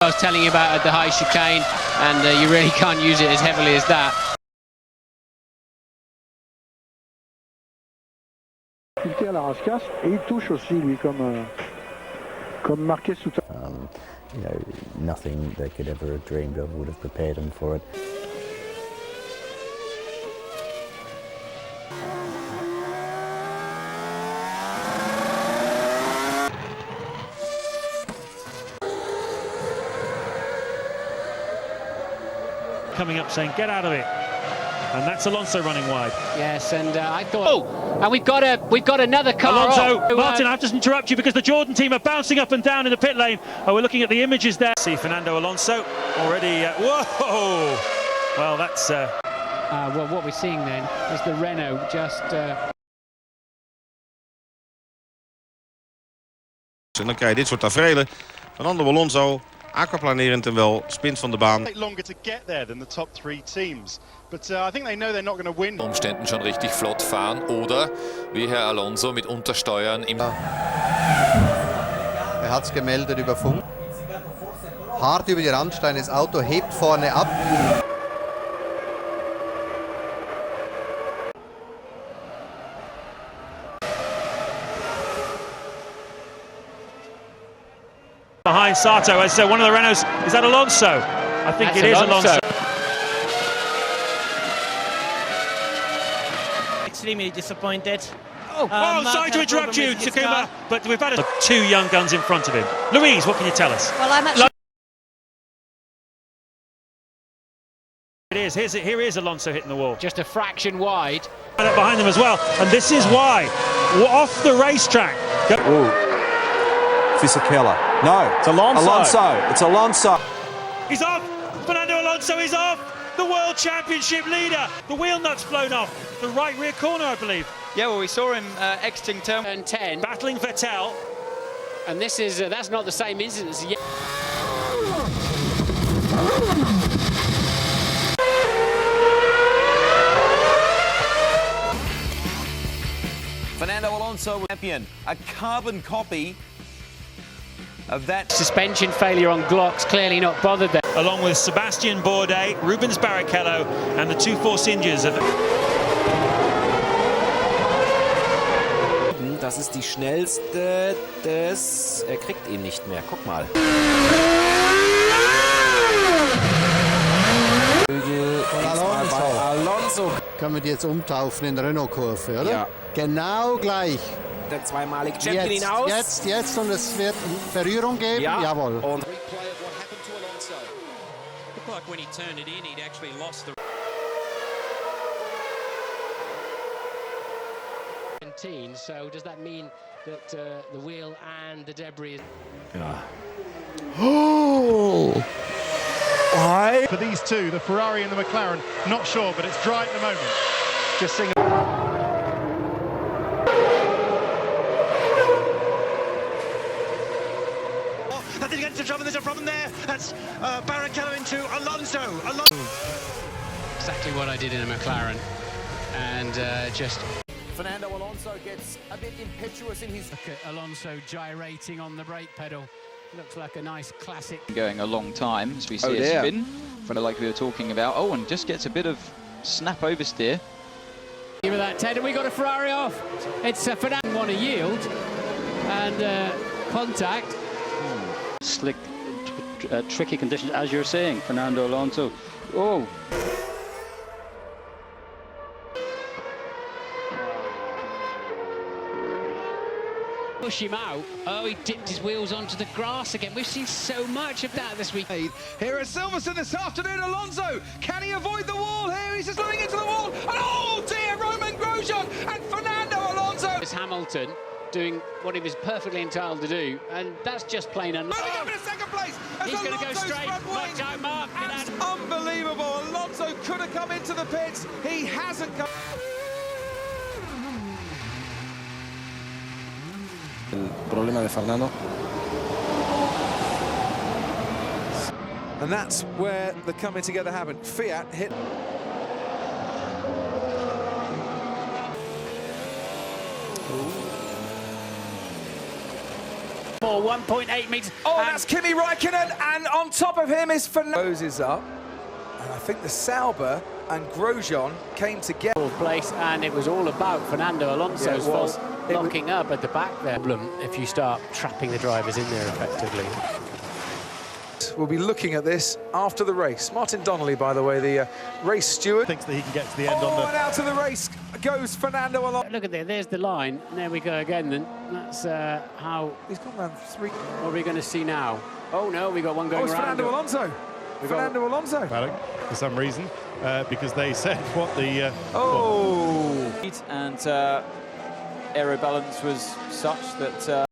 I was telling you about at the high chicane, and you really can't use it as heavily as that. À la rascasse et il touche aussi lui comme marqué sous. You know, nothing they could ever have dreamed of would have prepared them for it. Coming up saying get out of it, and that's Alonso running wide. Yes, and I thought, and we've got another car. Alonso, off. Martin, I have to interrupt you because the Jordan team are bouncing up and down in the pit lane. Oh, we're looking at the images there. See Fernando Alonso already. Whoa! Well, that's. Well, what we're seeing then is the Renault just. En dan krijg je dit soort taferelen. Fernando Alonso, aquaplanerend en wel, spint van de baan. Longer to get there than the top three teams, but I think they know they're not going to win. Umständen schon richtig flott fahren oder wie Herr Alonso mit Untersteuern im. Er hat es gemeldet über Funk. Hart über die Randsteine, das Auto hebt vorne ab. Behind Sato as one of the Renaults. Is that Alonso? I think it is Alonso. Extremely disappointed. Sorry to interrupt you, Takuma, but we've had two young guns in front of him. Louise, what can you tell us? Well, I'm actually. It is. Here is Alonso hitting the wall. Just a fraction wide. And up behind them as well, and this is why. Off the racetrack. Fisichella. No, it's Alonso. It's Alonso. He's off. Fernando Alonso is off. The World Championship leader. The wheel nut's flown off. The right rear corner, I believe. Yeah, well, we saw him exiting turn 10. Battling Vettel. And this is that's not the same incident as yet. Fernando Alonso, champion, a carbon copy of that. Suspension failure on Glocks, clearly not bothered there. Along with Sebastian Bourdais, Rubens Barrichello and the two Force Indians of. Das ist die schnellste des. Er kriegt ihn nicht mehr. Guck mal. Alonso. Können wir die jetzt umtaufen in Renault-Kurve, oder? Ja. Genau gleich. Der zweimalige Champion hinaus. Jetzt und es wird Berührung geben. Ja. Jawohl. Und Looked like when he turned it in, he'd actually lost the. So does that mean that the wheel and the debris? Oh! Why? For these two, the Ferrari and the McLaren, not sure, but it's dry at the moment. Just seeing. Nothing against the trouble. There's a problem there. That's Barrichello into Alonso. Exactly what I did in a McLaren, and just. Fernando Alonso gets a bit impetuous in his. Look at Alonso gyrating on the brake pedal. Looks like a nice classic. Going a long time as we see a spin, like we were talking about. Oh, and just gets a bit of snap oversteer. Give it that, Ted, and we got a Ferrari off. It's Fernando want to yield, and contact. Slick, tricky conditions, as you're saying, Fernando Alonso. Oh. Push him out. Oh, he dipped his wheels onto the grass again. We've seen so much of that this week. Here at Silverstone this afternoon, Alonso. Can he avoid the wall here? He's just running into the wall. And oh dear, Roman Grosjean and Fernando Alonso. It's Hamilton doing what he was perfectly entitled to do, and that's just plain unlucky. Moving up in a second place. He's going to go straight. Watch out, Mark. That's unbelievable. Alonso could have come into the pits. He hasn't come. Problema de Fernando. And that's where the coming together happened. Fiat hit. more, 1.8 metres. Oh, that's Kimi Räikkönen, and on top of him is Fernando. Is up, and I think the Sauber and Grosjean came together. Fourth place, and it was all about Fernando Alonso's fault, locking up at the back there. Problem if you start trapping the drivers in there effectively. We'll be looking at this after the race. Martin Donnelly, by the way, the race steward. Thinks that he can get to the end on the... and out of the race goes Fernando Alonso. Look at there, there's the line. There we go again then. That's how... He's gone round 3. What are we going to see now? Oh no, we got one going it's around. Fernando Alonso. Fernando Alonso. For some reason, because they said what the... And aero balance was such that...